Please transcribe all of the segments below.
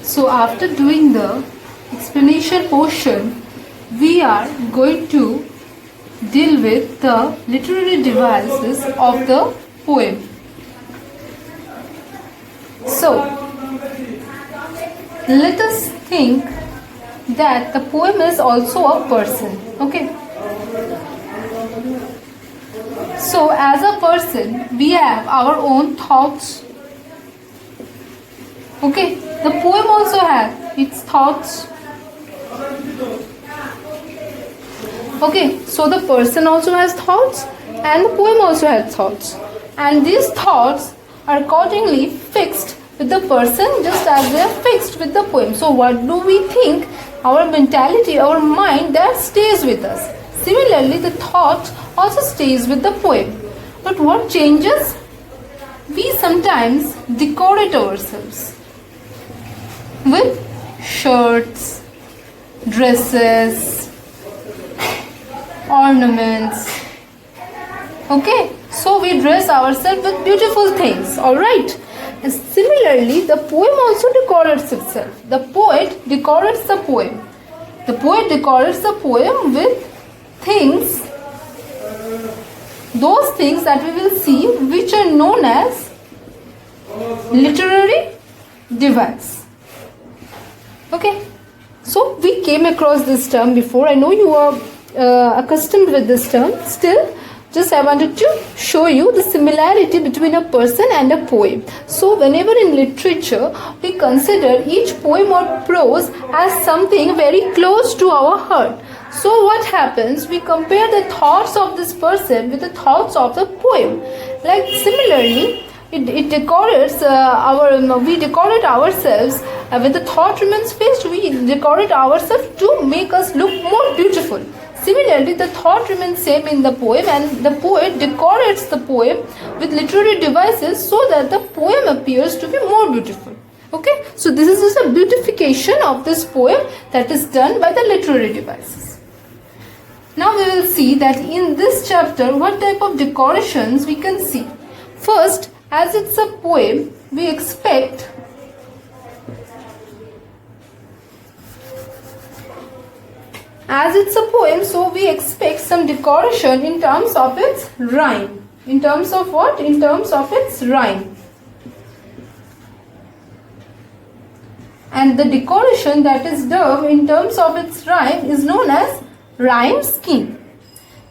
So after doing the explanation portion, we are going to deal with the literary devices of the poem. So let us think that the poem is also a person. Okay. So as a person, we have our own thoughts. Okay. The poem also has its thoughts. Okay. So the person also has thoughts and the poem also has thoughts. And these thoughts are accordingly fixed with the person just as they are fixed with the poem. So what do we think? Our mentality, our mind, that stays with us. Similarly, the thought also stays with the poem. But what changes? We sometimes decorate ourselves with shirts, dresses, ornaments. Okay, so we dress ourselves with beautiful things, alright? And similarly, the poem also decorates itself. The poet decorates the poem. The poet decorates the poem with things, those things that we will see, which are known as literary device. Okay, so we came across this term before. I know you are accustomed with this term. Still, just I wanted to show you the similarity between a person and a poem. So whenever in literature we consider each poem or prose as something very close to our heart. So what happens? We compare the thoughts of this person with the thoughts of the poem. Like similarly, it decorates we decorate ourselves with the thought remains fixed. We decorate ourselves to make us look more beautiful. Similarly, the thought remains same in the poem, and the poet decorates the poem with literary devices so that the poem appears to be more beautiful. Okay, so this is just a beautification of this poem that is done by the literary devices. Now we will see that in this chapter what type of decorations we can see. First, as it's a poem, we expect so we expect some decoration in terms of its rhyme. In terms of what? In terms of its rhyme. And the decoration that is done in terms of its rhyme is known as rhyme scheme.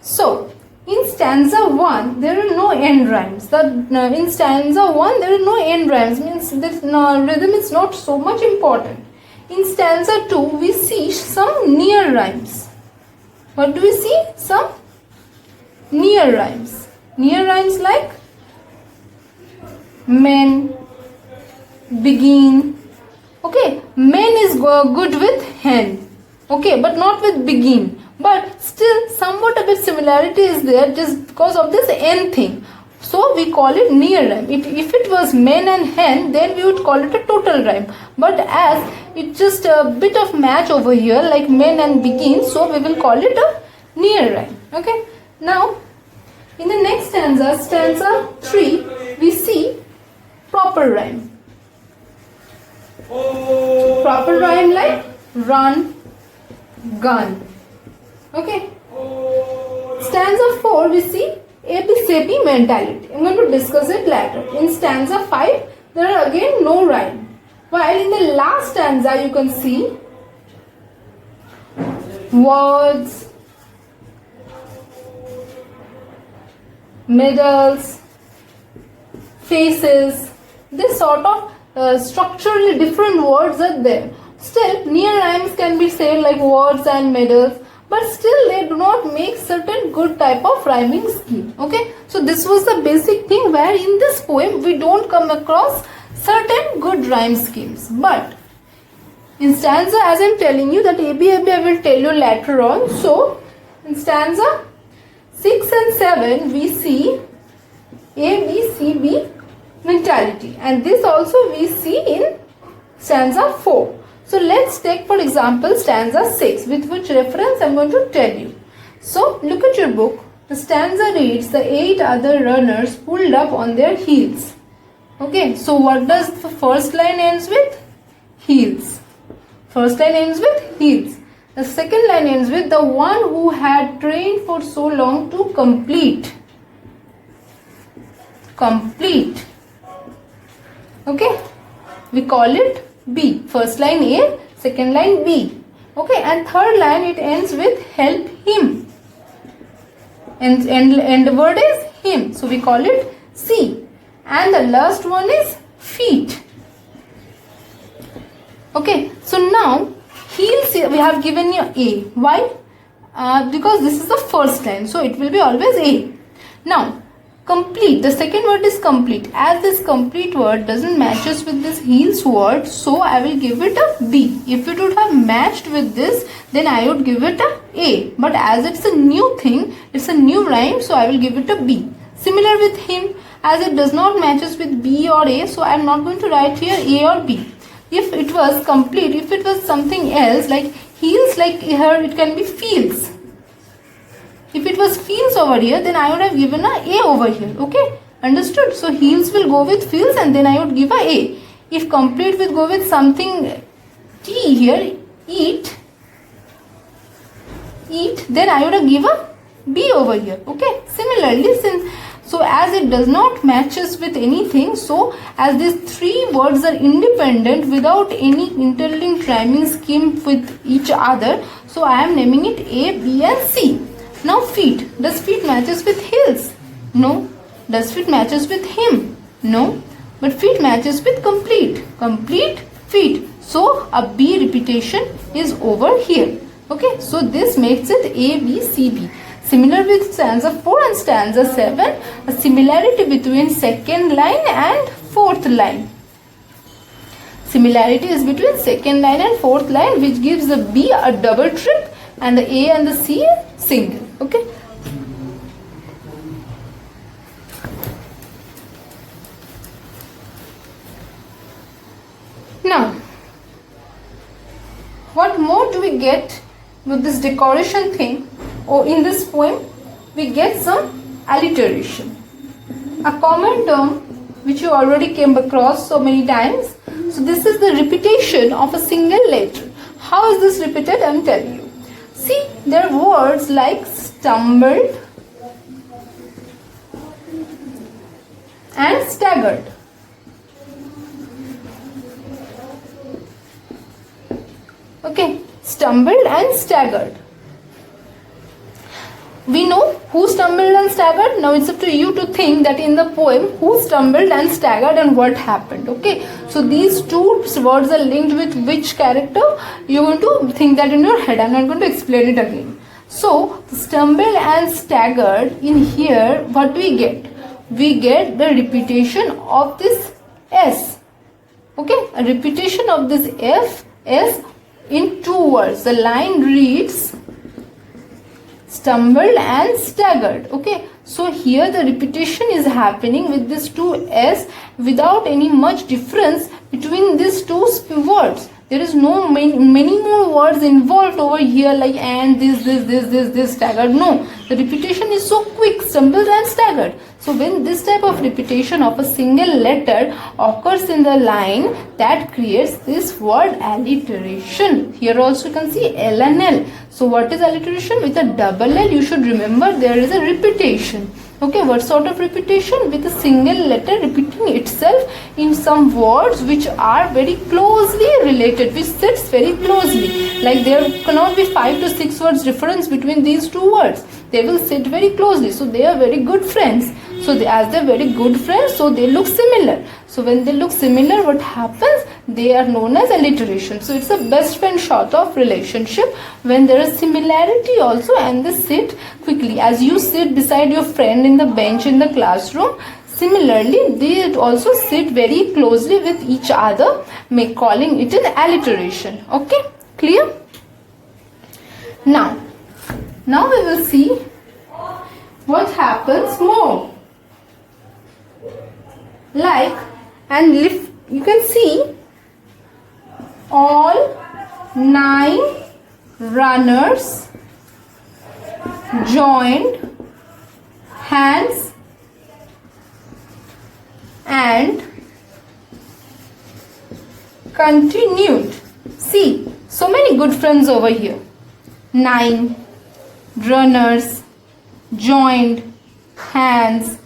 So, in stanza 1, there are no end rhymes. In stanza 1, there are no end rhymes. Means this rhythm is not so much important. In stanza 2, we see some near rhymes. What do we see? Some near rhymes. Near rhymes like men, begin. Okay, men is good with hen. Okay, but not with begin. But still somewhat a bit similarity is there just because of this n thing. So we call it near rhyme. If it was men and hen, then we would call it a total rhyme. But as it's just a bit of match over here, like men and begin, so we will call it a near rhyme. Okay. Now, in the next stanza, stanza 3, we see proper rhyme. So proper rhyme like run, gun. Okay. Stanza 4, we see ABCP mentality. I'm going to discuss it later. In stanza 5, there are again no rhyme. While in the last stanza, you can see words, middles, faces. This sort of structurally different words are there. Still, near rhymes can be said like words and middles. But still they do not make certain good type of rhyming scheme. Okay, so this was the basic thing where in this poem we don't come across certain good rhyme schemes. But in stanza, as I am telling you that ABAB I will tell you later on. So in stanza 6 and 7 we see ABCB mentality, and this also we see in stanza 4. So let's take for example stanza 6, with which reference I am going to tell you. So look at your book. The stanza reads, the 8 other runners pulled up on their heels. Okay, so what does the first line ends with? heels. First line ends with heels. The second line ends with the one who had trained for so long to complete. Complete. Okay. We call it B. First line A, second line B. Okay. And third line it ends with help him. And the word is him. So we call it C. And the last one is feet. Okay, so now heels we have given you A. Why? Because this is the first line, so it will be always A. Now, complete. The second word is complete. As this complete word doesn't matches with this heels word, so I will give it a B. If it would have matched with this, then I would give it a. But as it's a new thing, it's a new rhyme, so I will give it a B. Similar with him, as it does not matches with B or A, so I am not going to write here A or B. If it was complete, if it was something else like heels, like here it can be feels. If it was feels over here, then I would have given a over here. Okay, understood? So heels will go with feels and then I would give a. If complete will go with something T here, eat, then I would have given B over here. Okay, similarly, since so as it does not matches with anything, so as these three words are independent without any interlinked rhyming scheme with each other, so I am naming it A, B and C. Now feet. Does feet matches with heels? No. Does feet matches with him? No. But feet matches with complete. Complete feet. So a B repetition is over here. Okay. So this makes it A, B, C, B. Similar with stanza 4 and stanza 7, a similarity between second line and fourth line. Similarity is between second line and fourth line, which gives the B a double trip and the A and the C a single. Okay. Now, what more do we get with this decoration thing? Or in this poem, we get some alliteration. A common term which you already came across so many times. So this is the repetition of a single letter. How is this repeated? I am telling you. See, there are words like stumbled and staggered. Okay, stumbled and staggered. We know who stumbled and staggered. Now it's up to you to think that in the poem who stumbled and staggered and what happened. Okay, so these two words are linked with which character. You're going to think that in your head. I'm not going to explain it again. So stumbled and staggered, in here what do we get? We get the repetition of this S. Okay, a repetition of this S in two words. The line reads stumbled and staggered. Okay, so here the repetition is happening with this two S without any much difference between these two words. There is no many more words involved over here like and this staggered. No, the repetition is so quick, stumbled and staggered. So when this type of repetition of a single letter occurs in the line, that creates this word alliteration. Here also you can see L and L. So what is alliteration? With a double L, you should remember there is a repetition. Okay, what sort of repetition? With a single letter repeating itself in some words which are very closely related, which sits very closely. Like there cannot be 5 to 6 words difference between these two words. They will sit very closely. So they are very good friends. So as they are very good friends, so they look similar. So when they look similar, what happens? They are known as alliteration. So it's a best friend sort of relationship when there is similarity also and they sit quickly. As you sit beside your friend in the bench in the classroom, similarly they also sit very closely with each other, calling it an alliteration. Okay, clear? Now we will see what happens more. Like, and if you can see all 9 runners joined hands and continued. See, so many good friends over here. 9, runners, joined, hands,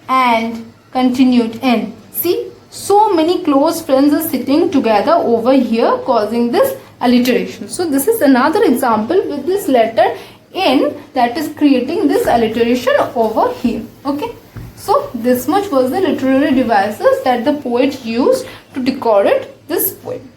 and continued N. See, so many close friends are sitting together over here causing this alliteration. So this is another example with this letter N that is creating this alliteration over here. Okay. So this much was the literary devices that the poet used to decorate this poem.